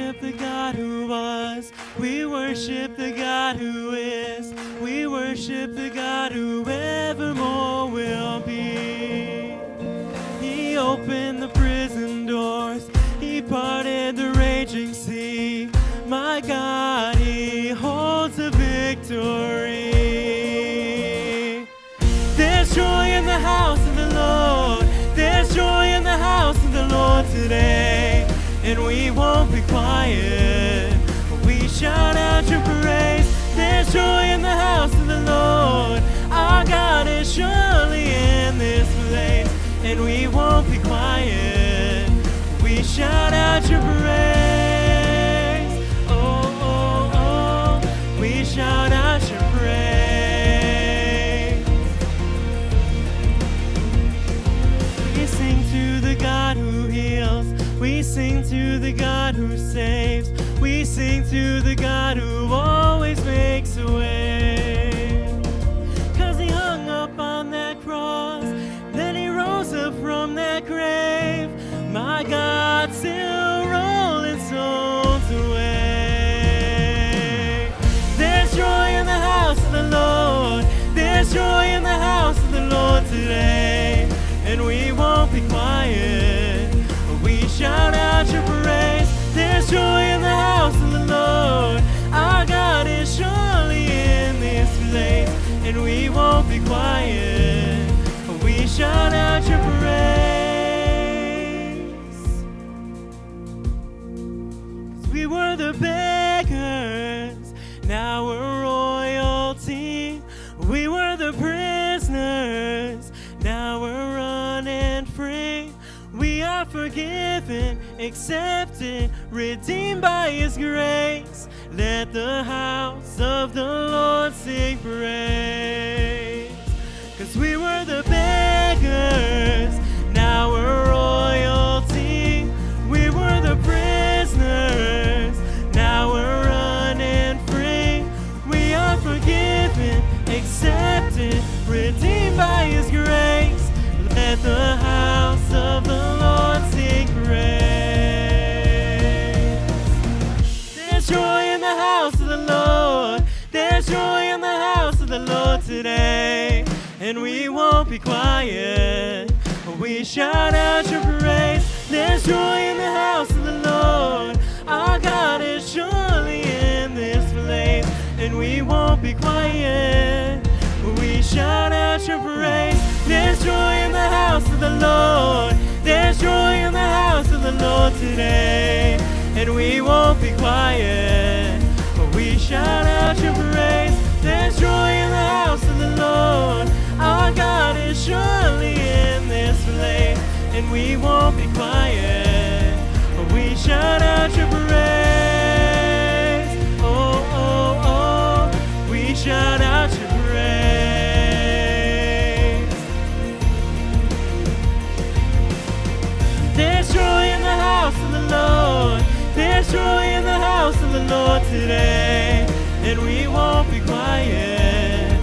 worship the God who was. We worship the God who is. We worship the God who evermore will be. He opened the prison doors. He parted the raging sea. My God, He holds the victory. There's joy in the house of the Lord. There's joy in the house of the Lord today. And we won't be quiet. We shout out your praise. There's joy in the house of the Lord. Our God is surely in this place. And we won't be quiet. We shout out your praise. Oh, oh, oh. We shout out your praise. We sing to the God who heals. We sing to the God who saves. We sing to the God who always makes a way. 'Cause He hung up on that cross, then He rose up from that grave. My God, still rolling souls away. There's joy in the house of the Lord. There's joy in the house of the Lord today. And we won't be quiet. We shout out your praise. There's joy in the house of the Lord. Our God is surely in this place. And we won't be quiet. We shout out your praise. 'Cause we were the beggars, now we're royalty. We were the prisoners, now we're running free. We are forgiven, accepted, redeemed by His grace. Let the house of the Lord sing praise. 'Cause we were the beggars, now we're royalty. We were the prisoners, now we're running free. We are forgiven, accepted, redeemed by His grace. Let the house of the Lord sing praise. There's joy in the house of the Lord. There's joy in the house of the Lord today. And we won't be quiet. We shout out your praise. There's joy in the house of the Lord. Our God is surely in this place. And we won't be quiet. We shout out your praise. There's joy in the house of the Lord. There's joy in the house of the Lord today. And we won't be quiet. We shout out your praise. There's joy in the house of the Lord. Our God is surely in this place. And we won't be quiet. We shout out your praise. Oh, oh, oh. We shout out your praise. There's joy in the house of the Lord. There's joy in the house of the Lord today. And we won't be quiet.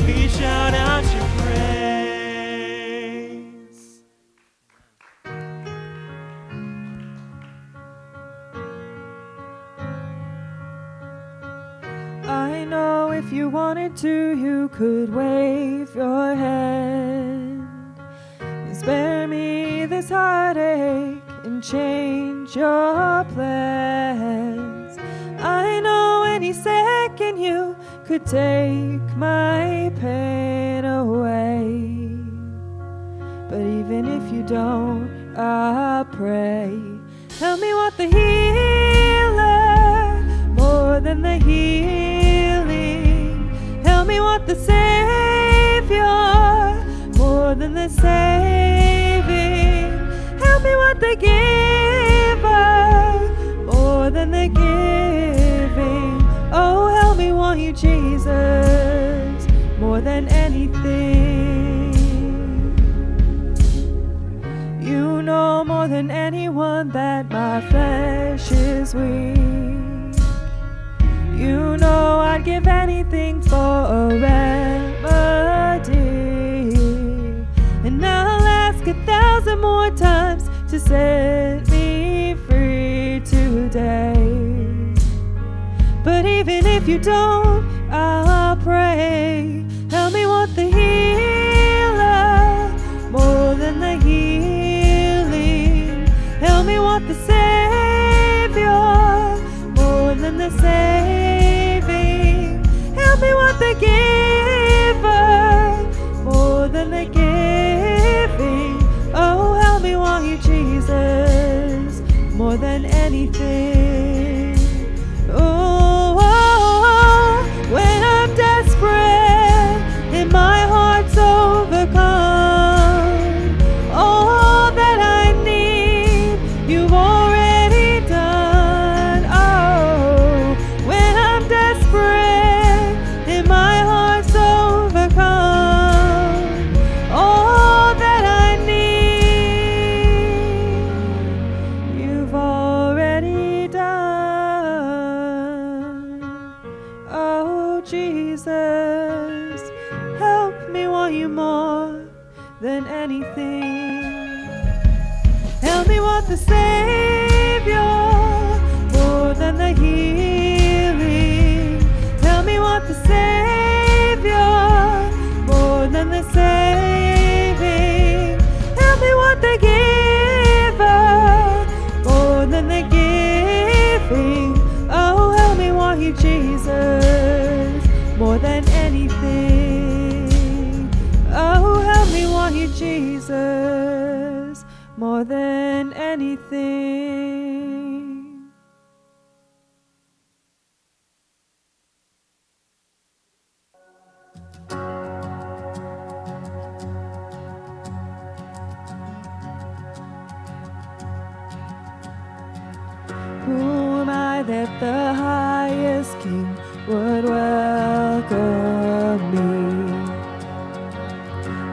We shout out your praise. I know if you wanted to, you could wave your hand and spare me this heartache and change your plans. I know any second you could take my pain away. But even if you don't, I pray, help me want the healer more than the healing. Help me want the Savior more than the saving. Help me want the giver more than the giving. Oh, help me want you, Jesus, more than anything. You know more than anyone that my flesh is weak. You know I'd give anything for a remedy. And I'll ask 1,000 more times to set me free today. you don't, I'll pray. Help me want the healer more than the healing. Help me want the Savior more than the saving. Help me want the giver more than the giving. Oh, help me want you, Jesus, more than anything. Oh, when I'm desperate and my heart's overcome, all that I need, you've already done. Oh, when I'm desperate and my heart's overcome, all that I need, you've already done. Oh, Jesus, help me want you more than anything. Help me want the Savior more than the healing. Help me want the Savior more than the saving. Help me want the giver more than the giving. Oh, help me want you, Jesus, more than anything. Oh, help me want you, Jesus, more than anything. Who am I that the highest King would welcome me?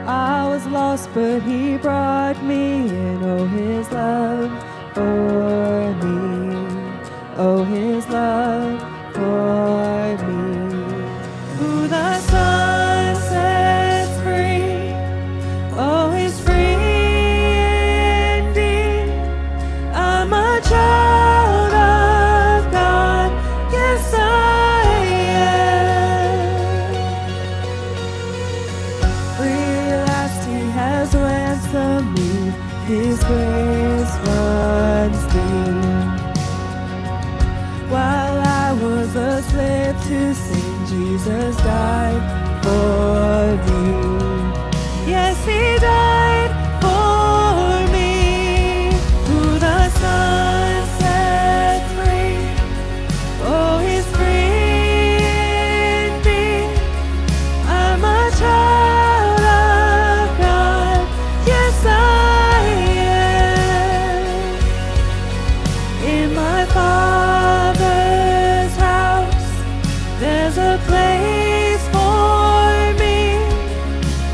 I was lost, but he brought me in. Oh, his love for me. Oh, his love for me. Who the Son sets free, oh, is free indeed. I'm a child of God, yes I am. Free at last he has ransomed me, his grace runs deep. While I was a slave to sin, Jesus died for me. Yes, he died for me. Who the Son sets free, oh, he's free indeed. I'm a child of God, yes I am. In my Father's house, there's a place for me.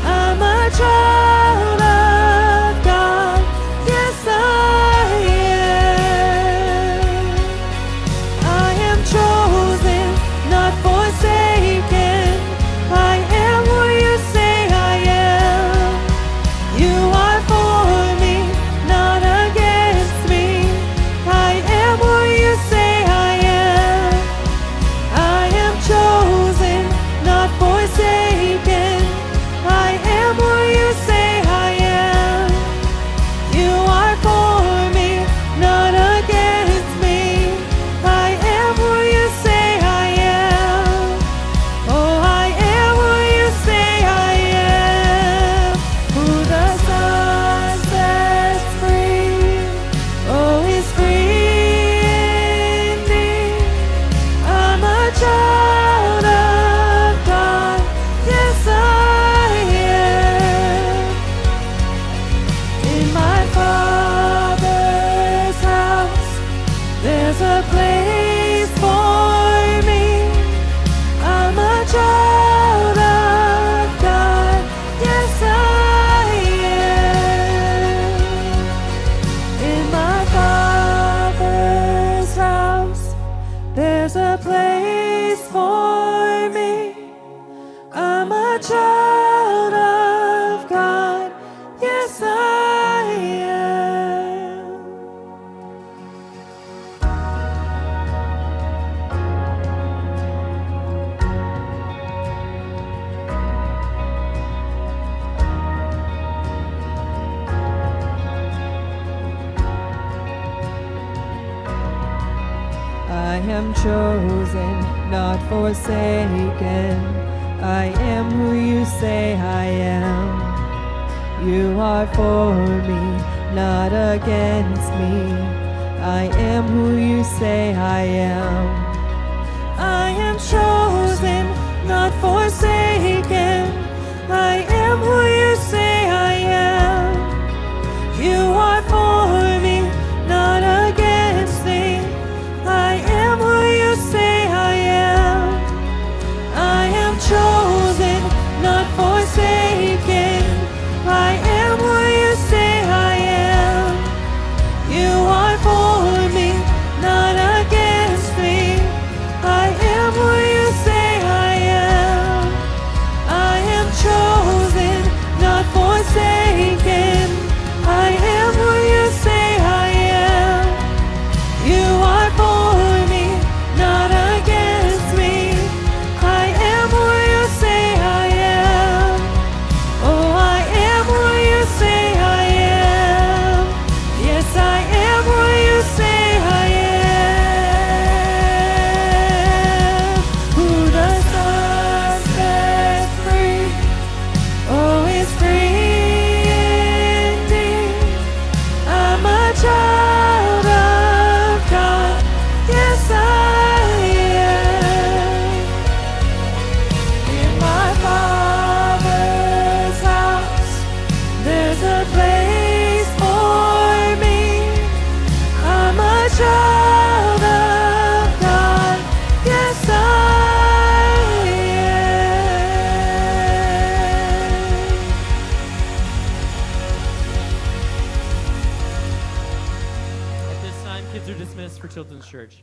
I'm a child of God, yes I am. I am chosen, not forsaken. I am who you say I am. You are for me, not against me. I am who you say I am. I am chosen, not forsaken. I am who you say I am. You are for me, not against me. I am who you say I am. Oh, I am who you say I am. Who the Son sets free, oh, he's free indeed. I'm a child of God, yes I am. In my Father's house, there's a place for me. I'm a child of God, yes I am. In my Father's house, there's a place for me. I'm a child of God, yes I am. am chosen, not forsaken. I am who you say I am. You are for me, not against me. I am who you say I am. I am chosen, not forsaken. I am who you say I am. You are for me, not against me. I am who you say I am. I am chosen, not forsaken. I am who you say I am. You are for me, not against me. I am who you say I am. I am chosen, not forsaken. I am who you say I am. You are for me, not against me. I am who you say I am. Oh, I am who you say I am. Yes, I am who you say I am. Who the Son sets free, oh, is free indeed. I'm a child of God. Yes, I am. In my Father's house, there's a place for me. I'm a child of God. Yes, I am. At this time, kids are dismissed for Children's Church.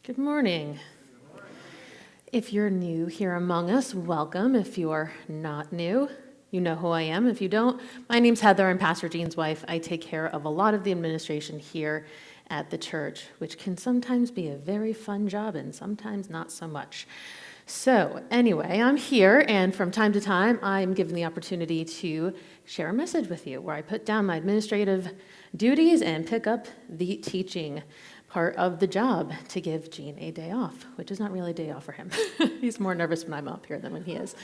Good morning. If you're new here among us, welcome. If you're not new, you know who I am. If you don't, my name's Heather. I'm Pastor Jean's wife. I take care of a lot of the administration here at the church, which can sometimes be a very fun job and sometimes not so much. So anyway, I'm here, and from time to time, I'm given the opportunity to share a message with you where I put down my administrative duties and pick up the teaching part of the job to give Gene a day off, which is not really a day off for him. He's more nervous when I'm up here than when he is.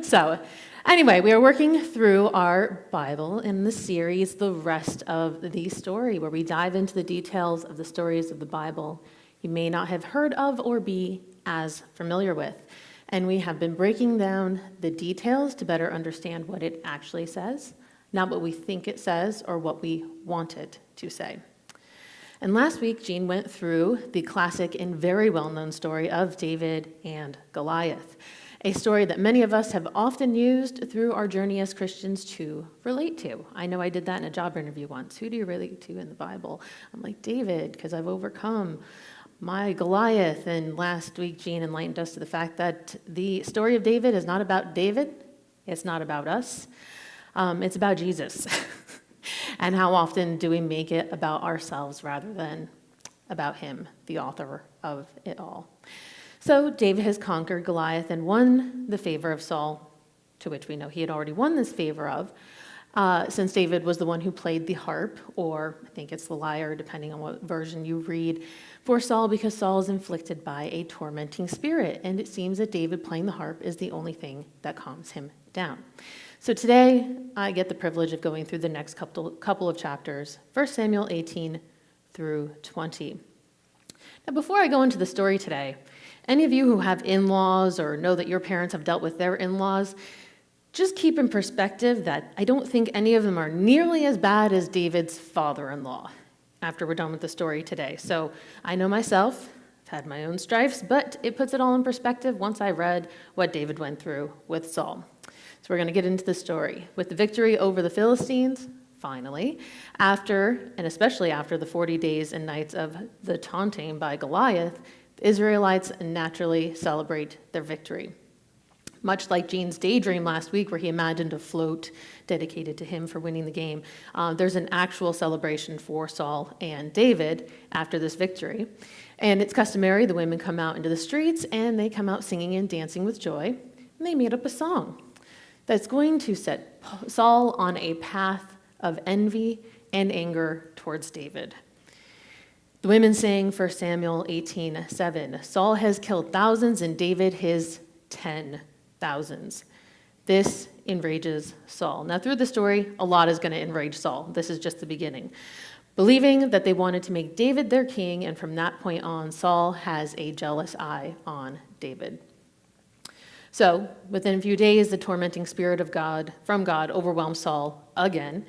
So anyway, we are working through our Bible in the series, The Rest of the Story, where we dive into the details of the stories of the Bible you may not have heard of or be as familiar with. And we have been breaking down the details to better understand what it actually says, not what we think it says or what we want it to say. And last week, Jean went through the classic and very well-known story of David and Goliath, a story that many of us have often used through our journey as Christians to relate to. I know I did that in a job interview once. Who do you relate to in the Bible? I'm like, David, because I've overcome my Goliath. And last week, Jean enlightened us to the fact that the story of David is not about David. It's not about us. It's about Jesus. And how often do we make it about ourselves rather than about him, the author of it all? So David has conquered Goliath and won the favor of Saul, to which we know he had already won this favor of. since David was the one who played the harp, or I think it's the lyre, depending on what version you read, for Saul, because Saul is inflicted by a tormenting spirit, and it seems that David playing the harp is the only thing that calms him down. So today, I get the privilege of going through the next couple of chapters, 1 Samuel 18 through 20. Now, before I go into the story today, any of you who have in-laws or know that your parents have dealt with their in-laws, just keep in perspective that I don't think any of them are nearly as bad as David's father-in-law after we're done with the story today. So I know myself, I've had my own strifes, but it puts it all in perspective once I read what David went through with Saul. So we're going to get into the story. With the victory over the Philistines, finally, after, and especially after the 40 days and nights of the taunting by Goliath, the Israelites naturally celebrate their victory. Much like Gene's daydream last week, where he imagined a float dedicated to him for winning the game, there's an actual celebration for Saul and David after this victory. And it's customary, the women come out into the streets, and they come out singing and dancing with joy, and they made up a song that's going to set Saul on a path of envy and anger towards David. The women sang 1 Samuel 18:7, Saul has killed thousands and David his 10,000s. This enrages Saul. Now, through the story, a lot is going to enrage Saul. This is just the beginning. Believing that they wanted to make David their king, and from that point on, Saul has a jealous eye on David. So, within a few days, the tormenting spirit of God, from God, overwhelmed Saul again.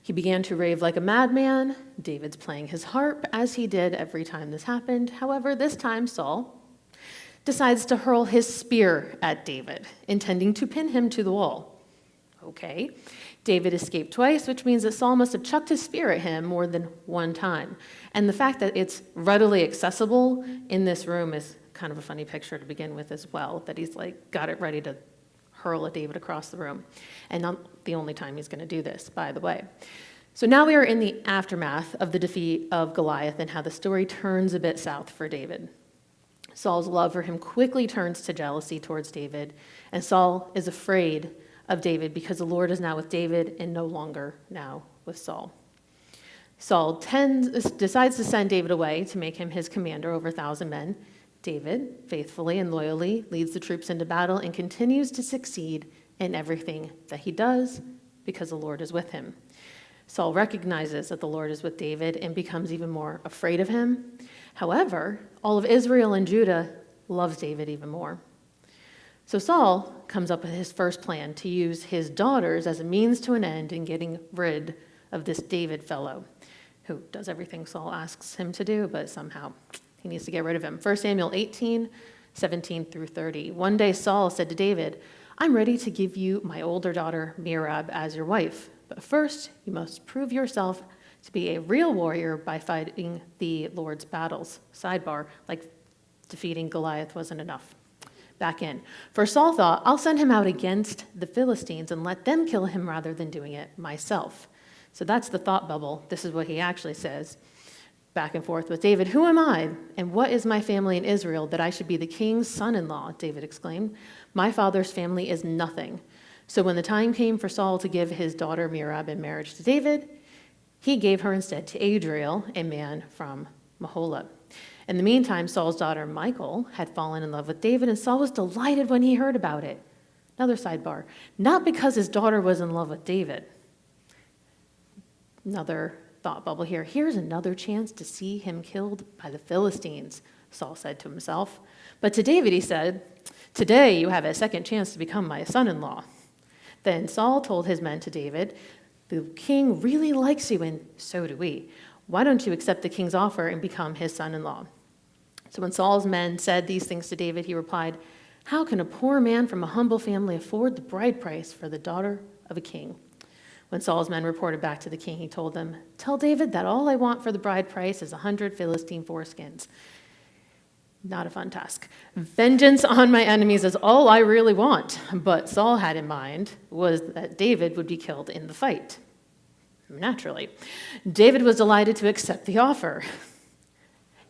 He began to rave like a madman. David's playing his harp, as he did every time this happened. However, this time, Saul decides to hurl his spear at David, intending to pin him to the wall. Okay. David escaped twice, which means that Saul must have chucked his spear at him more than one time. And the fact that it's readily accessible in this room is kind of a funny picture to begin with as well, that he's like got it ready to hurl at David across the room. And not the only time he's going to do this, by the way. So now we are in the aftermath of the defeat of Goliath and how the story turns a bit south for David. Saul's love for him quickly turns to jealousy towards David, and Saul is afraid of David because the Lord is now with David and no longer now with Saul. Saul decides to send David away to make him his commander over 1,000 men. David, faithfully and loyally, leads the troops into battle and continues to succeed in everything that he does because the Lord is with him. Saul recognizes that the Lord is with David and becomes even more afraid of him. However, all of Israel and Judah loves David even more. So Saul comes up with his first plan to use his daughters as a means to an end in getting rid of this David fellow, who does everything Saul asks him to do, but somehow he needs to get rid of him. 1 Samuel 18:17 through 30. One day Saul said to David, I'm ready to give you my older daughter Merab as your wife, but first you must prove yourself to be a real warrior by fighting the Lord's battles. Sidebar, like defeating Goliath wasn't enough. Back in. For Saul thought, I'll send him out against the Philistines and let them kill him rather than doing it myself. So that's the thought bubble. This is what he actually says. Back and forth with David, who am I, and what is my family in Israel that I should be the king's son-in-law? David exclaimed. My father's family is nothing. So when the time came for Saul to give his daughter Merab in marriage to David, he gave her instead to Adriel, a man from Mahola. In the meantime, Saul's daughter Michal had fallen in love with David, and Saul was delighted when he heard about it. Another sidebar, not because his daughter was in love with David. Another thought bubble here. Here's another chance to see him killed by the Philistines, Saul said to himself. But to David he said, today you have a second chance to become my son-in-law. Then Saul told his men to David, the king really likes you, and so do we. Why don't you accept the king's offer and become his son-in-law? So when Saul's men said these things to David, he replied, how can a poor man from a humble family afford the bride price for the daughter of a king? When Saul's men reported back to the king, he told them, tell David that all I want for the bride price is 100 Philistine foreskins. Not a fun task. Vengeance on my enemies is all I really want. But Saul had in mind was that David would be killed in the fight. Naturally. David was delighted to accept the offer.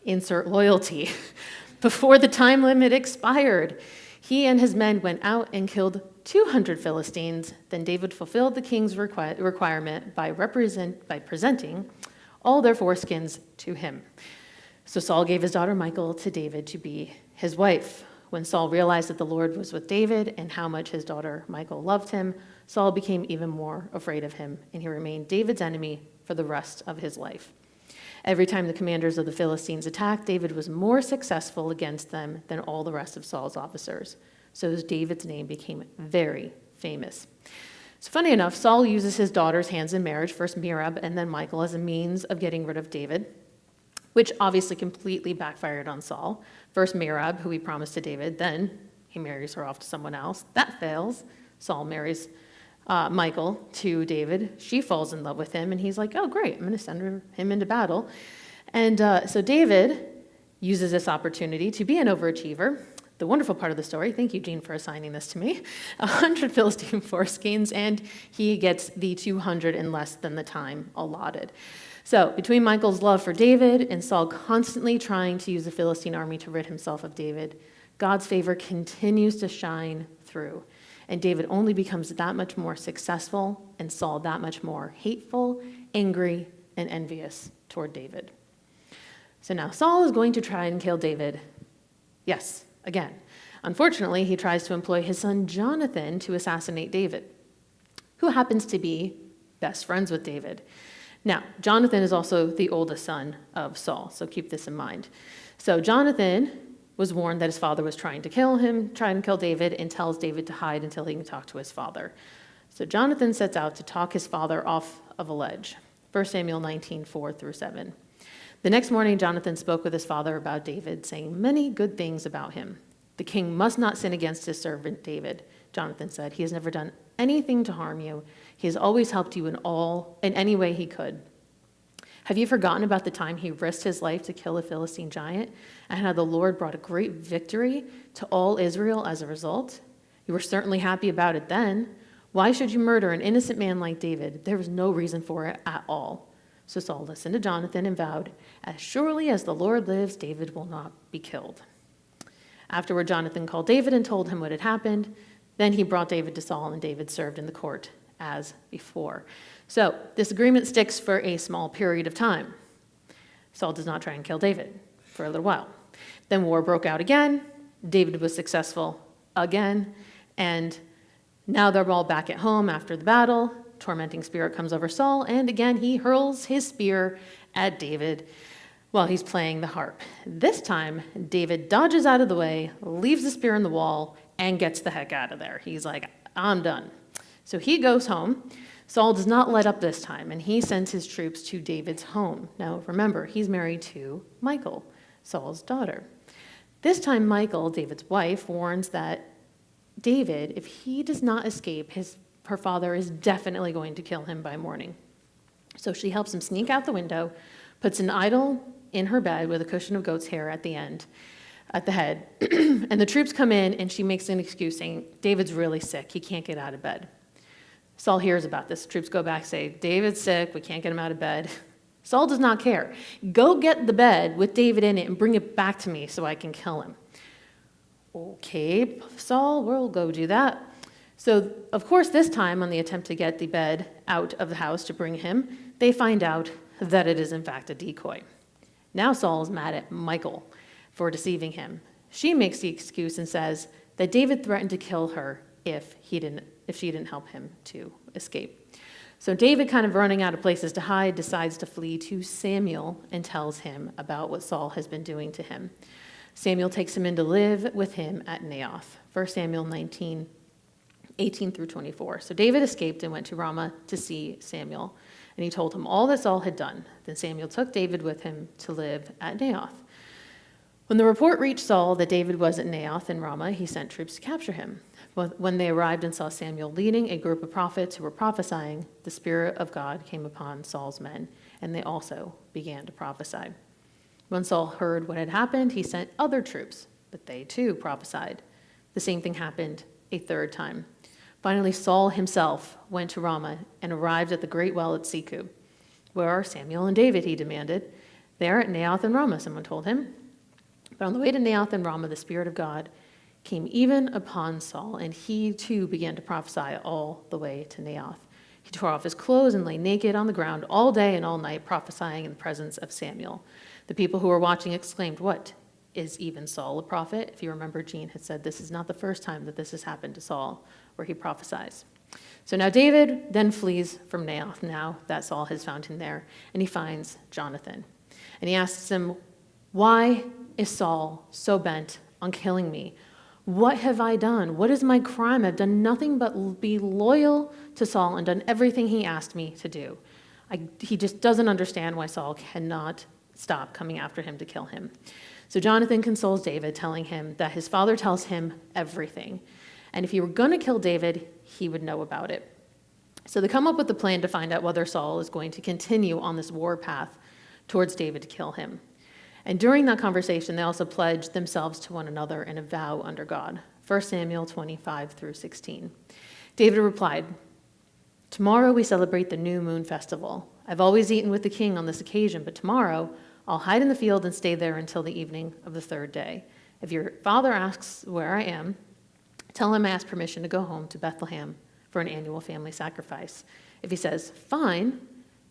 Insert loyalty. Before the time limit expired, He and his men went out and killed 200 Philistines. Then David fulfilled the king's requirement by presenting all their foreskins to him. So Saul gave his daughter Michal to David to be his wife. When Saul realized that the Lord was with David and how much his daughter Michal loved him, Saul became even more afraid of him, and he remained David's enemy for the rest of his life. Every time the commanders of the Philistines attacked, David was more successful against them than all the rest of Saul's officers. So David's name became very famous. So funny enough, Saul uses his daughter's hands in marriage, first Merab and then Michal, as a means of getting rid of David, which obviously completely backfired on Saul. First Merab, who he promised to David, then he marries her off to someone else. That fails. Saul marries Michal to David. She falls in love with him, and he's like, oh, great, I'm going to send him into battle. And so David uses this opportunity to be an overachiever. The wonderful part of the story, thank you, Jean, for assigning this to me, 100 Philistine foreskins, and he gets the 200 in less than the time allotted. So between Michal's love for David and Saul constantly trying to use the Philistine army to rid himself of David, God's favor continues to shine through. And David only becomes that much more successful, and Saul that much more hateful, angry, and envious toward David. So now Saul is going to try and kill David. Yes, again. Unfortunately, he tries to employ his son Jonathan to assassinate David, who happens to be best friends with David. Now, Jonathan is also the oldest son of Saul, so keep this in mind. So Jonathan was warned that his father was trying to kill David, and tells David to hide until he can talk to his father. So Jonathan sets out to talk his father off of a ledge. 1 Samuel 19:4-7. The next morning, Jonathan spoke with his father about David, saying many good things about him. The king must not sin against his servant David, Jonathan said. He has never done anything to harm you. He has always helped you in any way he could. Have you forgotten about the time he risked his life to kill a Philistine giant, and how the Lord brought a great victory to all Israel as a result? You were certainly happy about it then. Why should you murder an innocent man like David? There was no reason for it at all. So Saul listened to Jonathan and vowed, as surely as the Lord lives, David will not be killed. Afterward, Jonathan called David and told him what had happened. Then he brought David to Saul, and David served in the court as before. So this agreement sticks for a small period of time. Saul does not try and kill David for a little while. Then war broke out again. David was successful again. And now they're all back at home after the battle. Tormenting spirit comes over Saul, and again he hurls his spear at David while he's playing the harp. This time, David dodges out of the way, leaves the spear in the wall, and gets the heck out of there. He's like, I'm done. So he goes home. Saul does not let up this time, and he sends his troops to David's home. Now, remember, he's married to Michal, Saul's daughter. This time, Michal, David's wife, warns that David, if he does not escape, her father is definitely going to kill him by morning. So she helps him sneak out the window, puts an idol in her bed with a cushion of goat's hair at the head, and the troops come in, and she makes an excuse saying, David's really sick, he can't get out of bed. Saul hears about this. Troops go back, say, David's sick, we can't get him out of bed. Saul does not care. Go get the bed with David in it and bring it back to me so I can kill him. Okay, Saul, we'll go do that. So, of course, this time on the attempt to get the bed out of the house to bring him, they find out that it is in fact a decoy. Now Saul is mad at Michal for deceiving him. She makes the excuse and says that David threatened to kill her if she didn't help him to escape. So David, kind of running out of places to hide, decides to flee to Samuel and tells him about what Saul has been doing to him. Samuel takes him in to live with him at Naioth. 1 Samuel 19:18-24. So David escaped and went to Ramah to see Samuel, and he told him all that Saul had done. Then Samuel took David with him to live at Naioth. When the report reached Saul that David was at Naioth in Ramah, he sent troops to capture him. When they arrived and saw Samuel leading a group of prophets who were prophesying, the Spirit of God came upon Saul's men, and they also began to prophesy. When Saul heard what had happened, he sent other troops, but they too prophesied. The same thing happened a third time. Finally, Saul himself went to Ramah and arrived at the great well at Sikub. Where are Samuel and David, he demanded. They are at Naioth and Ramah, someone told him. But on the way to Naioth and Ramah, the Spirit of God came even upon Saul, and he too began to prophesy all the way to Naioth. He tore off his clothes and lay naked on the ground all day and all night, prophesying in the presence of Samuel. The people who were watching exclaimed, "What? Is even Saul a prophet?" If you remember, Jean had said this is not the first time that this has happened to Saul, where he prophesies. So now David then flees from Naioth, now that Saul has found him there, and he finds Jonathan. And he asks him, "Why is Saul so bent on killing me? What have I done? What is my crime? I've done nothing but be loyal to Saul and done everything he asked me to do." He just doesn't understand why Saul cannot stop coming after him to kill him. So Jonathan consoles David, telling him that his father tells him everything. And if he were going to kill David, he would know about it. So they come up with a plan to find out whether Saul is going to continue on this war path towards David to kill him. And during that conversation, they also pledged themselves to one another in a vow under God. 1 Samuel 25 through 16. David replied, "Tomorrow we celebrate the new moon festival. I've always eaten with the king on this occasion, but tomorrow I'll hide in the field and stay there until the evening of the third day. If your father asks where I am, tell him I asked permission to go home to Bethlehem for an annual family sacrifice. If he says, 'Fine,'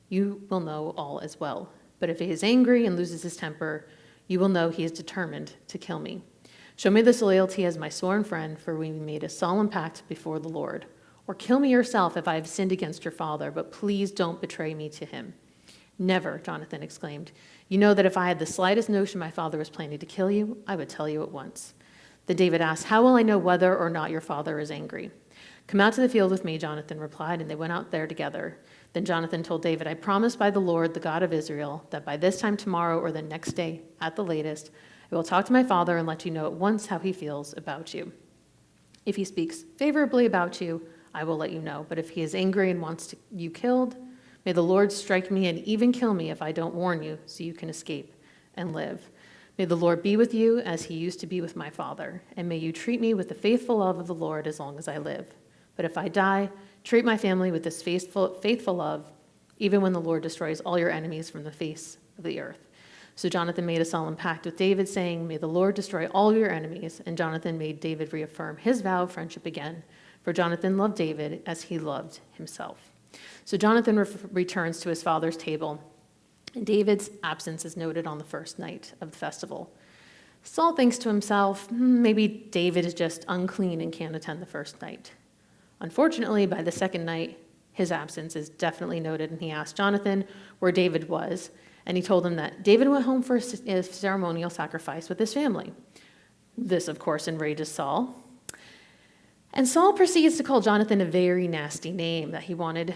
you will know all as well. But if he is angry and loses his temper, you will know he is determined to kill me. Show me this loyalty as my sworn friend, for we made a solemn pact before the Lord. Or kill me yourself if I have sinned against your father, but please don't betray me to him." "Never," Jonathan exclaimed. "You know that if I had the slightest notion my father was planning to kill you, I would tell you at once." Then David asked, "How will I know whether or not your father is angry?" "Come out to the field with me," Jonathan replied, and they went out there together. Then Jonathan told David, "I promise by the Lord, the God of Israel, that by this time tomorrow or the next day at the latest, I will talk to my father and let you know at once how he feels about you. If he speaks favorably about you, I will let you know. But if he is angry and wants you killed, may the Lord strike me and even kill me if I don't warn you, so you can escape and live. May the Lord be with you as he used to be with my father, and may you treat me with the faithful love of the Lord as long as I live. But if I die, treat my family with this faithful love, even when the Lord destroys all your enemies from the face of the earth." So Jonathan made a solemn pact with David, saying, "May the Lord destroy all your enemies." And Jonathan made David reaffirm his vow of friendship again, for Jonathan loved David as he loved himself. So Jonathan returns to his father's table, and David's absence is noted on the first night of the festival. Saul thinks to himself, maybe David is just unclean and can't attend the first night. Unfortunately, by the second night, his absence is definitely noted, and he asked Jonathan where David was, and he told him that David went home for a ceremonial sacrifice with his family. This, of course, enrages Saul. And Saul proceeds to call Jonathan a very nasty name, that he wanted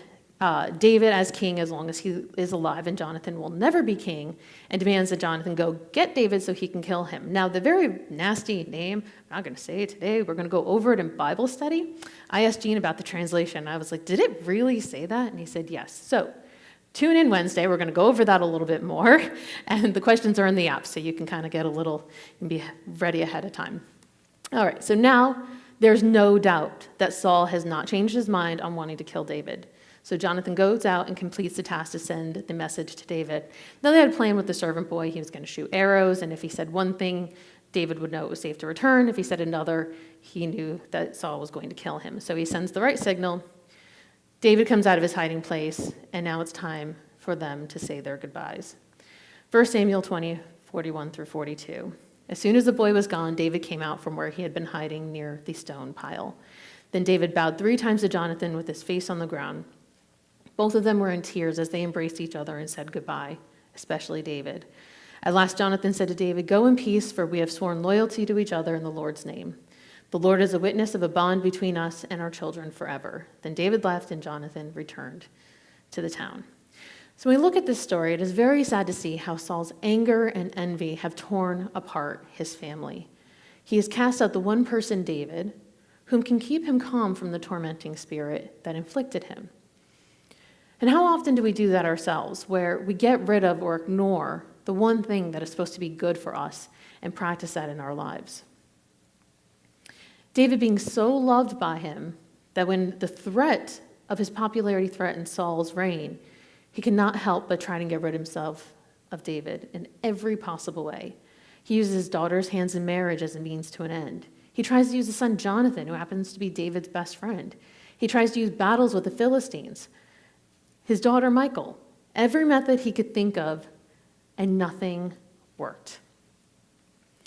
David as king as long as he is alive, and Jonathan will never be king, and demands that Jonathan go get David so he can kill him. Now, the very nasty name, I'm not going to say it today, we're going to go over it in Bible study. I asked Gene about the translation. I was like, did it really say that? And he said, yes. So tune in Wednesday. We're going to go over that a little bit more, and the questions are in the app, so you can kind of get a little and be ready ahead of time. All right, so now there's no doubt that Saul has not changed his mind on wanting to kill David. So Jonathan goes out and completes the task to send the message to David. Now they had a plan with the servant boy. He was going to shoot arrows, and if he said one thing, David would know it was safe to return. If he said another, he knew that Saul was going to kill him. So he sends the right signal. David comes out of his hiding place, and now it's time for them to say their goodbyes. 1 Samuel 20, 41 through 42. As soon as the boy was gone, David came out from where he had been hiding near the stone pile. Then David bowed 3 times to Jonathan with his face on the ground. Both of them were in tears as they embraced each other and said goodbye, especially David. At last Jonathan said to David, "Go in peace, for we have sworn loyalty to each other in the Lord's name. The Lord is a witness of a bond between us and our children forever." Then David left, and Jonathan returned to the town. So when we look at this story, it is very sad to see how Saul's anger and envy have torn apart his family. He has cast out the one person, David, whom can keep him calm from the tormenting spirit that inflicted him. And how often do we do that ourselves, where we get rid of or ignore the one thing that is supposed to be good for us and practice that in our lives? David being so loved by him that when the threat of his popularity threatened Saul's reign, he could not help but try to get rid of himself of David in every possible way. He uses his daughter's hands in marriage as a means to an end. He tries to use his son Jonathan, who happens to be David's best friend. He tries to use battles with the Philistines. His daughter Michal. Every method he could think of, and nothing worked.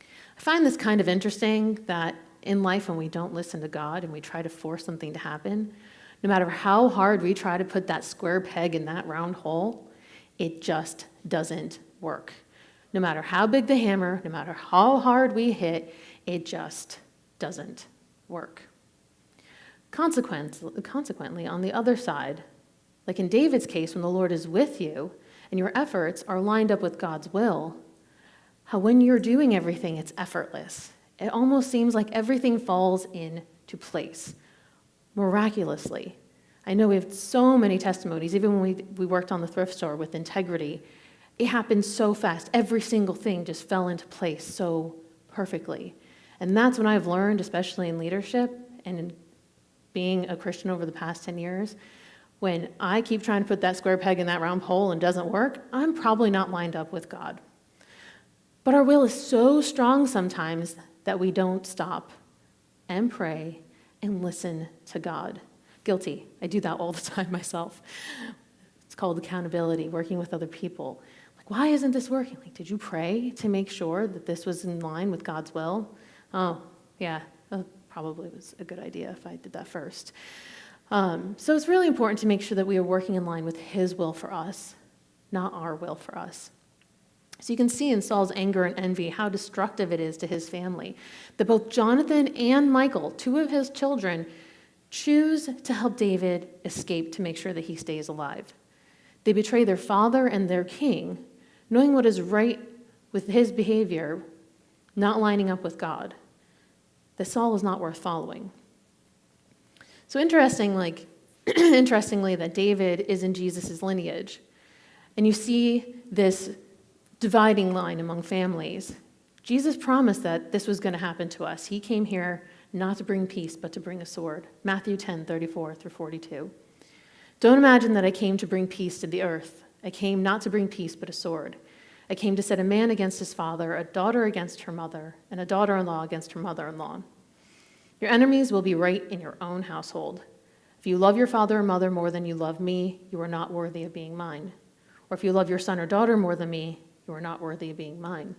I find this kind of interesting that in life, when we don't listen to God and we try to force something to happen, no matter how hard we try to put that square peg in that round hole, it just doesn't work. No matter how big the hammer, no matter how hard we hit, it just doesn't work. Consequently, on the other side, like in David's case, when the Lord is with you and your efforts are lined up with God's will, how when you're doing everything, it's effortless. It almost seems like everything falls into place miraculously. I know we have so many testimonies, even when we worked on the thrift store with integrity. It happened so fast. Every single thing just fell into place so perfectly. And that's when I've learned, especially in leadership and in being a Christian over the past 10 years, when I keep trying to put that square peg in that round hole and it doesn't work, I'm probably not lined up with God. But our will is so strong sometimes that we don't stop and pray and listen to God. Guilty. I do that all the time myself. It's called accountability, working with other people. Like, why isn't this working? Like, did you pray to make sure that this was in line with God's will? Oh, yeah, that probably was a good idea if I did that first. So it's really important to make sure that we are working in line with His will for us, not our will for us. So you can see in Saul's anger and envy how destructive it is to his family, that both Jonathan and Michal, two of his children, choose to help David escape to make sure that he stays alive. They betray their father and their king, knowing what is right with his behavior, not lining up with God. That Saul is not worth following. So interestingly, that David is in Jesus' lineage. And you see this dividing line among families. Jesus promised that this was going to happen to us. He came here not to bring peace, but to bring a sword. Matthew 10:34-42. Don't imagine that I came to bring peace to the earth. I came not to bring peace, but a sword. I came to set a man against his father, a daughter against her mother, and a daughter-in-law against her mother-in-law. Your enemies will be right in your own household. If you love your father or mother more than you love me, you are not worthy of being mine. Or if you love your son or daughter more than me, you are not worthy of being mine.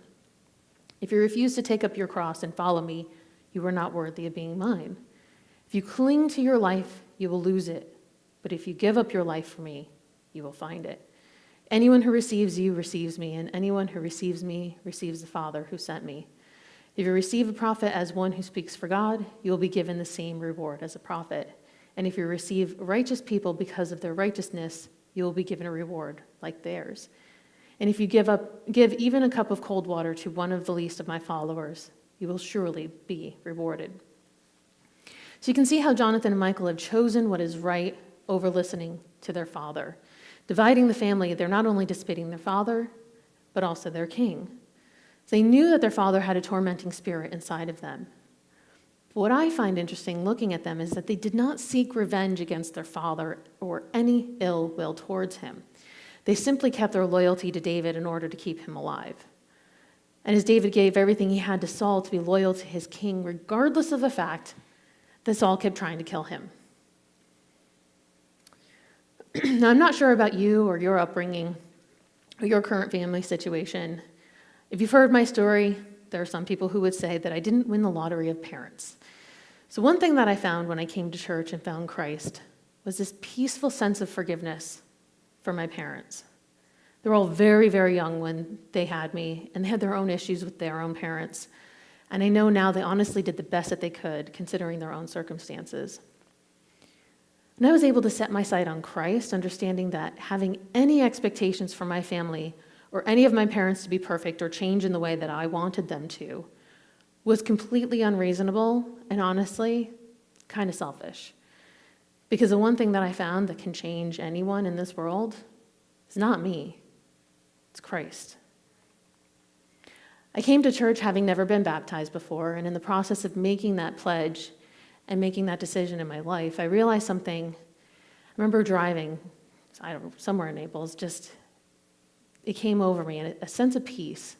If you refuse to take up your cross and follow me, you are not worthy of being mine. If you cling to your life, you will lose it. But if you give up your life for me, you will find it. Anyone who receives you receives me, and anyone who receives me receives the Father who sent me. If you receive a prophet as one who speaks for God, you will be given the same reward as a prophet. And if you receive righteous people because of their righteousness, you will be given a reward like theirs. And if you give even a cup of cold water to one of the least of my followers, you will surely be rewarded. So you can see how Jonathan and Michal have chosen what is right over listening to their father. Dividing the family, they're not only dissipating their father, but also their king. They knew that their father had a tormenting spirit inside of them. But what I find interesting looking at them is that they did not seek revenge against their father or any ill will towards him. They simply kept their loyalty to David in order to keep him alive. And as David gave everything he had to Saul to be loyal to his king, regardless of the fact that Saul kept trying to kill him. Now, I'm not sure about you or your upbringing or your current family situation. If you've heard my story, there are some people who would say that I didn't win the lottery of parents. So one thing that I found when I came to church and found Christ was this peaceful sense of forgiveness for my parents. They were all very, very young when they had me, and they had their own issues with their own parents. And I know now they honestly did the best that they could, considering their own circumstances. And I was able to set my sight on Christ, understanding that having any expectations for my family or any of my parents to be perfect or change in the way that I wanted them to was completely unreasonable and honestly kind of selfish. Because the one thing that I found that can change anyone in this world is not me, it's Christ. I came to church having never been baptized before, and in the process of making that pledge and making that decision in my life, I realized something. I remember driving, somewhere in Naples, it came over me, and a sense of peace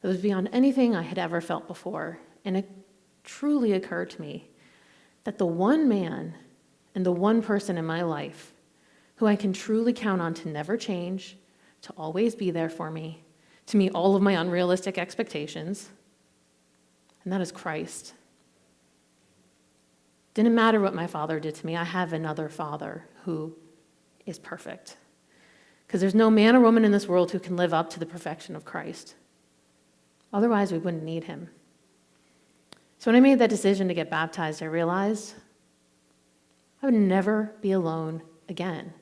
that was beyond anything I had ever felt before. And truly occurred to me that the one man and the one person in my life who I can truly count on to never change, to always be there for me, to meet all of my unrealistic expectations, and that is Christ. Didn't matter what my father did to me, I have another father who is perfect. Because there's no man or woman in this world who can live up to the perfection of Christ. Otherwise, we wouldn't need him. So when I made that decision to get baptized, I realized I would never be alone again.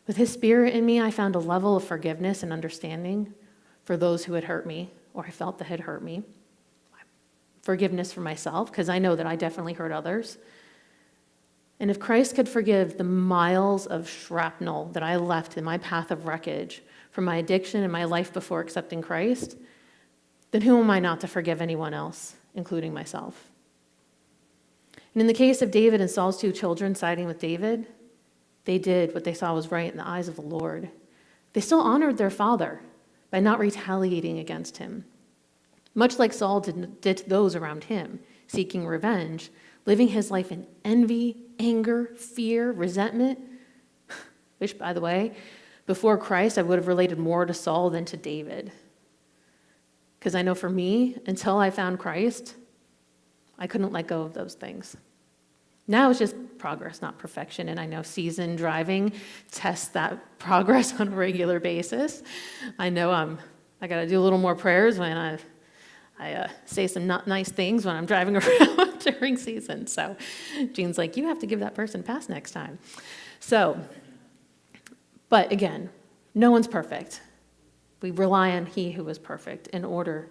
With his Spirit in me, I found a level of forgiveness and understanding for those who had hurt me, or I felt that had hurt me. Forgiveness for myself, because I know that I definitely hurt others. And if Christ could forgive the miles of shrapnel that I left in my path of wreckage from my addiction and my life before accepting Christ, then who am I not to forgive anyone else, including myself? And in the case of David and Saul's two children siding with David, they did what they saw was right in the eyes of the Lord. They still honored their father by not retaliating against him, much like Saul did to those around him, seeking revenge, living his life in envy, anger, fear, resentment, which, by the way, before Christ, I would have related more to Saul than to David. Because I know for me, until I found Christ, I couldn't let go of those things. Now it's just progress, not perfection, and I know seasoned driving tests that progress on a regular basis. I know I got to do a little more prayers when I say some not nice things when I'm driving around during season. So Jean's like, you have to give that person a pass next time. So, but again, no one's perfect. We rely on he who is perfect in order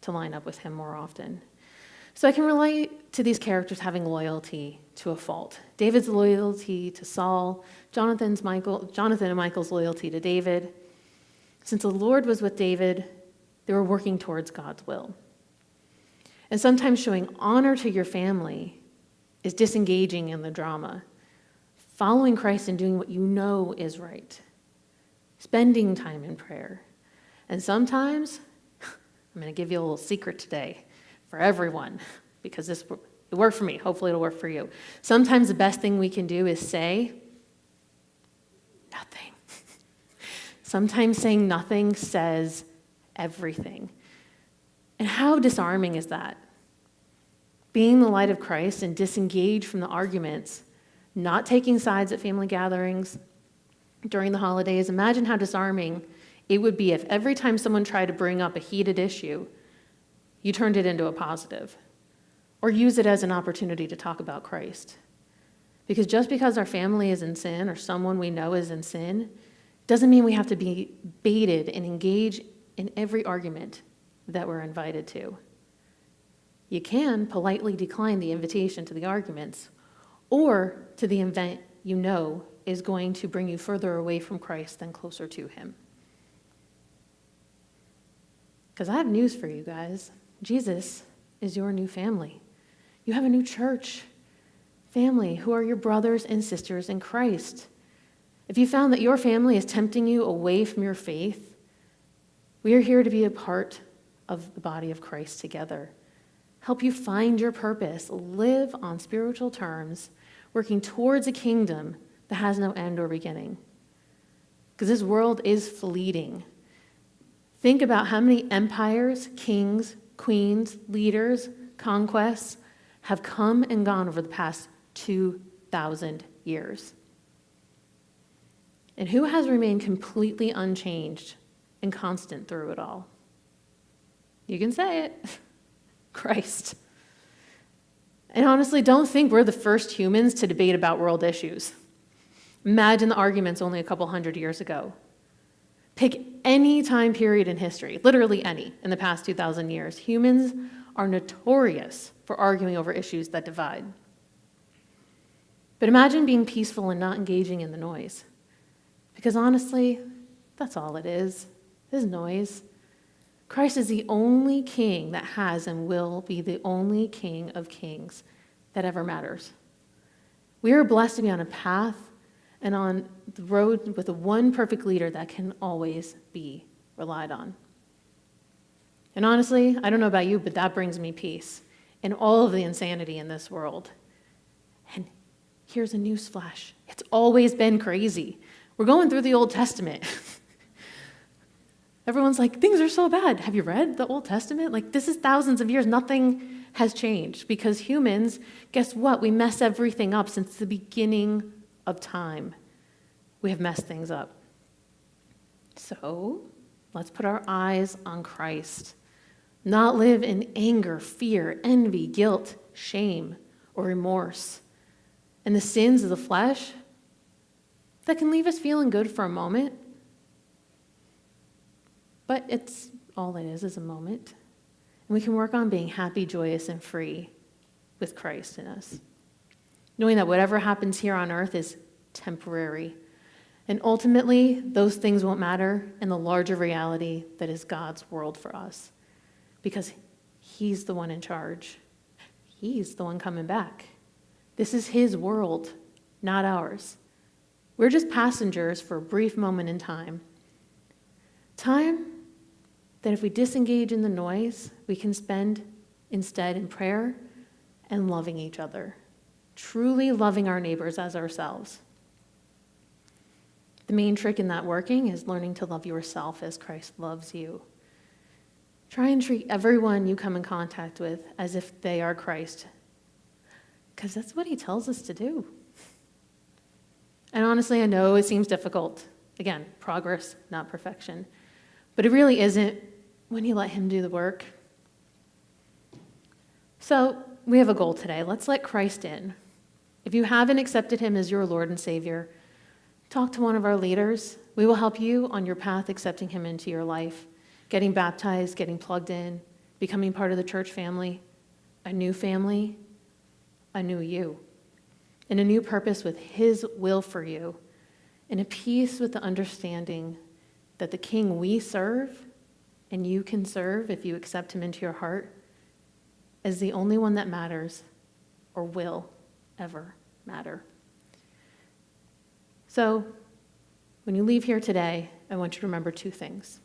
to line up with him more often. So I can relate to these characters having loyalty to a fault. David's loyalty to Saul, Jonathan and Michael's loyalty to David. Since the Lord was with David, they were working towards God's will. And sometimes showing honor to your family is disengaging in the drama, following Christ and doing what you know is right, spending time in prayer. And sometimes, I'm going to give you a little secret today for everyone, because it worked for me. Hopefully it'll work for you. Sometimes the best thing we can do is say nothing. Sometimes saying nothing says everything. And how disarming is that? Being the light of Christ and disengage from the arguments, not taking sides at family gatherings during the holidays. Imagine how disarming it would be if every time someone tried to bring up a heated issue, you turned it into a positive or use it as an opportunity to talk about Christ. Because just because our family is in sin or someone we know is in sin doesn't mean we have to be baited and engage in every argument that we're invited to. You can politely decline the invitation to the arguments or to the event you know is going to bring you further away from Christ than closer to him. Because I have news for you guys. Jesus is your new family. You have a new church family who are your brothers and sisters in Christ. If you found that your family is tempting you away from your faith, we are here to be a part of the body of Christ together. Help you find your purpose, live on spiritual terms, working towards a kingdom that has no end or beginning. Because this world is fleeting. Think about how many empires, kings, queens, leaders, conquests have come and gone over the past 2,000 years. And who has remained completely unchanged and constant through it all? You can say it. Christ. And honestly, don't think we're the first humans to debate about world issues. Imagine the arguments only a couple hundred years ago. Pick any time period in history, literally any, in the past 2,000 years. Humans are notorious for arguing over issues that divide. But imagine being peaceful and not engaging in the noise. Because honestly, that's all it is noise. Christ is the only king that has and will be the only king of kings that ever matters. We are blessed to be on a path and on the road with the one perfect leader that can always be relied on. And honestly, I don't know about you, but that brings me peace. and all of the insanity in this world. And here's a news flash. It's always been crazy. We're going through the Old Testament. Everyone's like, things are so bad. Have you read the Old Testament? Like, this is thousands of years. Nothing has changed because humans, guess what? We mess everything up since the beginning of time. We have messed things up. So let's put our eyes on Christ. Not live in anger, fear, envy, guilt, shame, or remorse. And the sins of the flesh that can leave us feeling good for a moment. But it's all it is a moment. And we can work on being happy, joyous, and free with Christ in us. Knowing that whatever happens here on earth is temporary. And ultimately, those things won't matter in the larger reality that is God's world for us. Because He's the one in charge. He's the one coming back. This is His world, not ours. We're just passengers for a brief moment in time. Time that if we disengage in the noise, we can spend instead in prayer and loving each other. Truly loving our neighbors as ourselves. The main trick in that working is learning to love yourself as Christ loves you. Try and treat everyone you come in contact with as if they are Christ, because that's what He tells us to do. And honestly, I know it seems difficult. Again, progress, not perfection. But it really isn't when you let Him do the work. So we have a goal today. Let's let Christ in. If you haven't accepted Him as your Lord and Savior, talk to one of our leaders. We will help you on your path accepting Him into your life, getting baptized, getting plugged in, becoming part of the church family, a new you, and a new purpose with His will for you, and a peace with the understanding that the King we serve, and you can serve if you accept Him into your heart, is the only one that matters or will ever matter. So, when you leave here today, I want you to remember two things.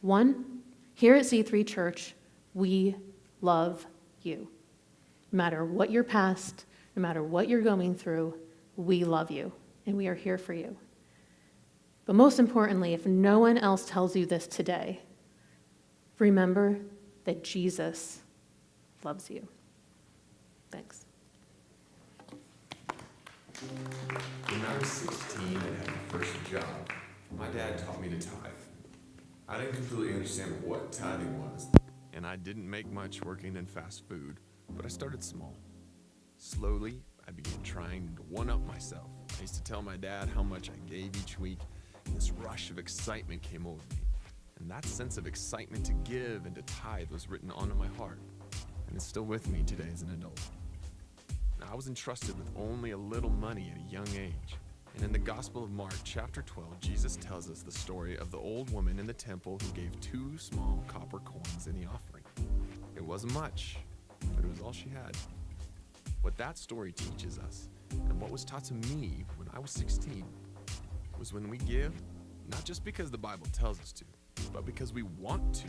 One, here at C3 Church, we love you. No matter what your past, no matter what you're going through, we love you, and we are here for you. But most importantly, if no one else tells you this today, remember that Jesus loves you. Thanks. When I was 16 and had my first job, my dad taught me to tithe. I didn't completely understand what tithing was, and I didn't make much working in fast food, but I started small. Slowly, I began trying to one-up myself. I used to tell my dad how much I gave each week, and this rush of excitement came over me. And that sense of excitement to give and to tithe was written onto my heart, and it's still with me today as an adult. Now, I was entrusted with only a little money at a young age. And in the Gospel of Mark, chapter 12, Jesus tells us the story of the old woman in the temple who gave 2 small copper coins in the offering. It wasn't much, but it was all she had. What that story teaches us, and what was taught to me when I was 16, was when we give, not just because the Bible tells us to, but because we want to,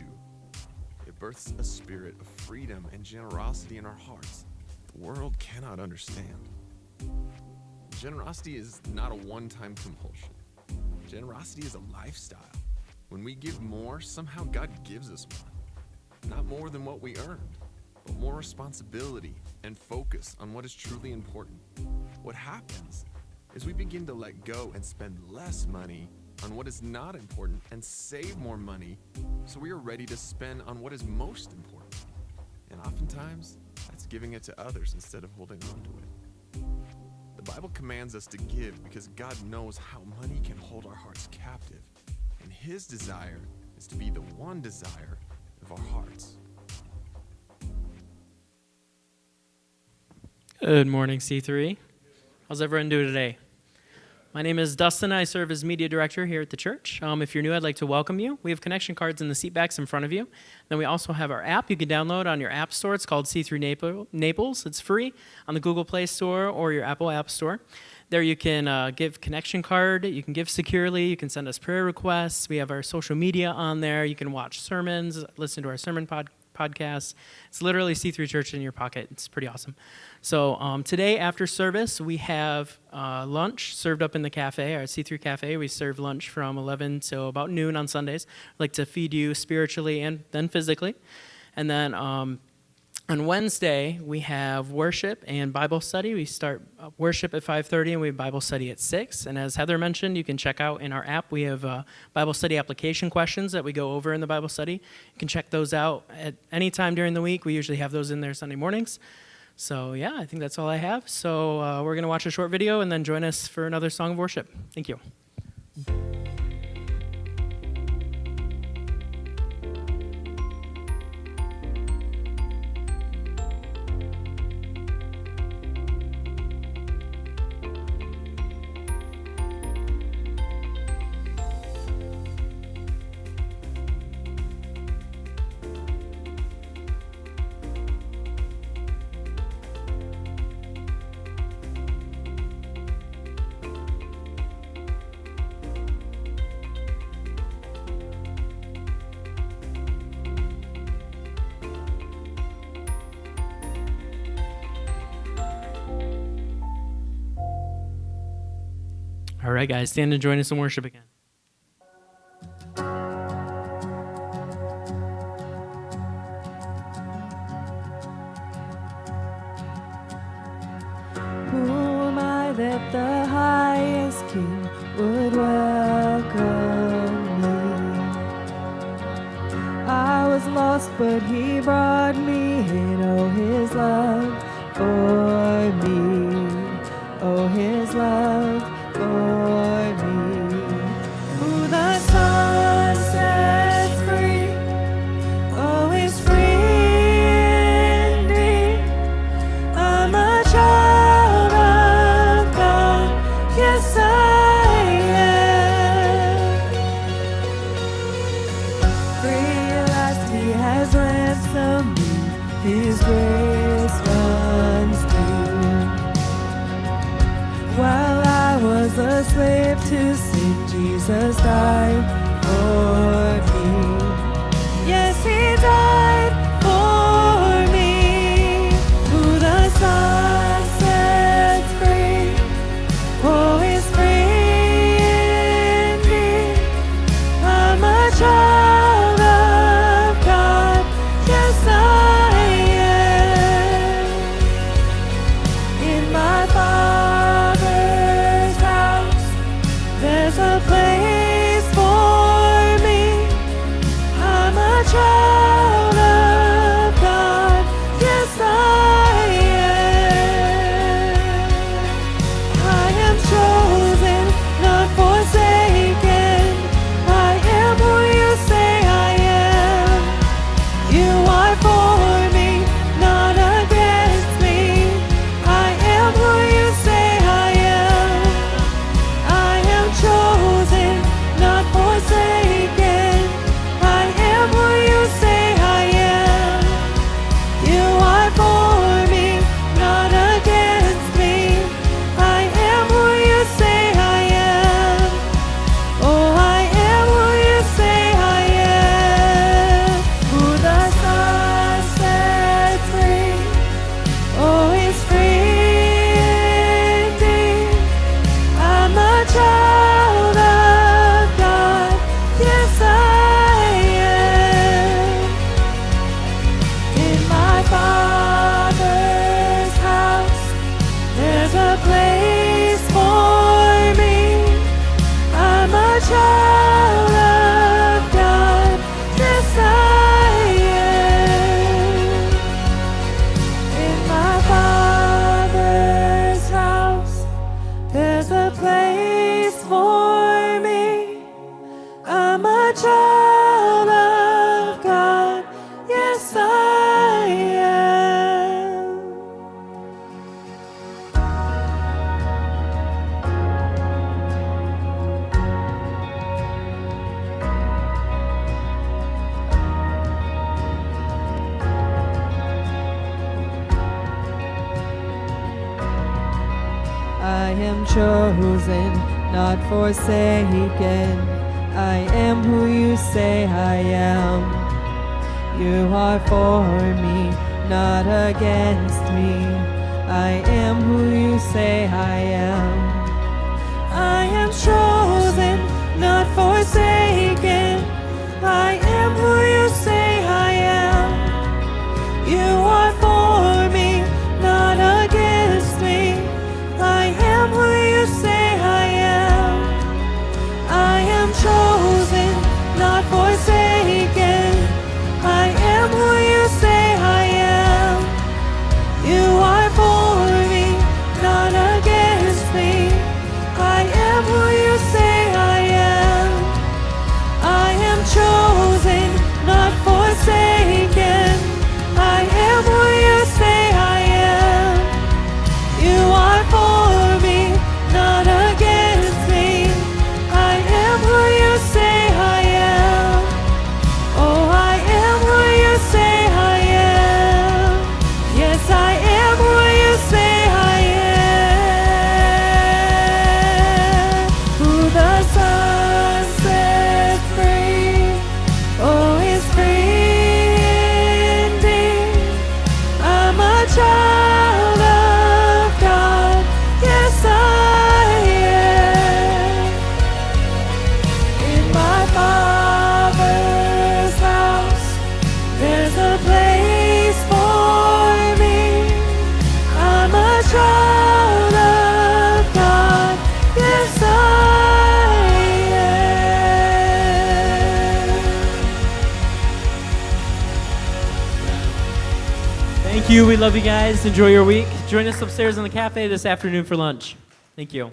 it births a spirit of freedom and generosity in our hearts the world cannot understand. Generosity is not a one-time compulsion. Generosity is a lifestyle. When we give more, somehow God gives us more. Not more than what we earned, but more responsibility and focus on what is truly important. What happens is we begin to let go and spend less money on what is not important and save more money so we are ready to spend on what is most important. And oftentimes, that's giving it to others instead of holding on to it. The Bible commands us to give because God knows how money can hold our hearts captive. And His desire is to be the one desire of our hearts. Good morning, C3. How's everyone doing today? My name is Dustin. I serve as media director here at the church. If you're new, I'd like to welcome you. We have connection cards in the seat backs in front of you. Then we also have our app you can download on your app store. It's called C3 Naples. It's free on the Google Play Store or your Apple App Store. There you can give connection card. You can give securely. You can send us prayer requests. We have our social media on there. You can watch sermons, listen to our sermon podcasts. It's literally C3 Church in your pocket. It's pretty awesome. So today after service, we have lunch served up in the cafe, our C3 Cafe. We serve lunch from 11 to about noon on Sundays. I'd like to feed you spiritually and then physically. And then on Wednesday, we have worship and Bible study. We start worship at 5:30 and we have Bible study at 6. And as Heather mentioned, you can check out in our app, we have Bible study application questions that we go over in the Bible study. You can check those out at any time during the week. We usually have those in there Sunday mornings. So yeah, I think that's all I have. So we're going to watch a short video and then join us for another song of worship. Thank you. All right, guys, stand and join us in worship again. Who am I that the highest King would welcome me? I was lost, but he brought me in. Oh, his love for me. Oh, his love for me. Who the Son sets free, oh, is free indeed. I'm a child of God, yes I am. Free at last he has ransomed me, his grace runs deep. While I was a slave to sin, Jesus died for me. Yes, he died for me. Who the Son sets free, oh, is free indeed. I'm a child of God, yes I am. In my Father's house, there's a place for me. I'm a child of God, yes I am. I am chosen, not forsaken. I am who you say I am. You are for me, not against me. I am who you say I am. I am chosen, not forsaken. I am who you say I am. You are for me, not against me. I am who you say I am. Oh, I am who you say I am. Who the Son sets free, oh, is free indeed. I'm a child of God, yes I am. In my Father's house, there's a place for me. I'm a child of God, yes I am. In my Father's house, there's a place for me. I'm a child of God, yes I am. I am chosen, not forsaken. I am who you say I am. You are for me, not against me. I am who you say I am. I am chosen, not forsaken. I am who you say I am. You are for me, not against me. I am who you say I am. I am chosen, not forsaken. I am who you say I am. You are for me, not against me. I am who you say I am. I am chosen, not forsaken. I am who you say I am. You are for me, not against me. I am who you say I am. Oh, I am who you say I am. Yes, I am who you say I am. Who the Son sets free, oh, is free indeed. I'm a child of God. Yes, I am. In my Father's house, there's a place for me. I'm a child of God. Yes, I am. Thank you. We love you guys. Enjoy your week. Join us upstairs in the cafe this afternoon for lunch. Thank you.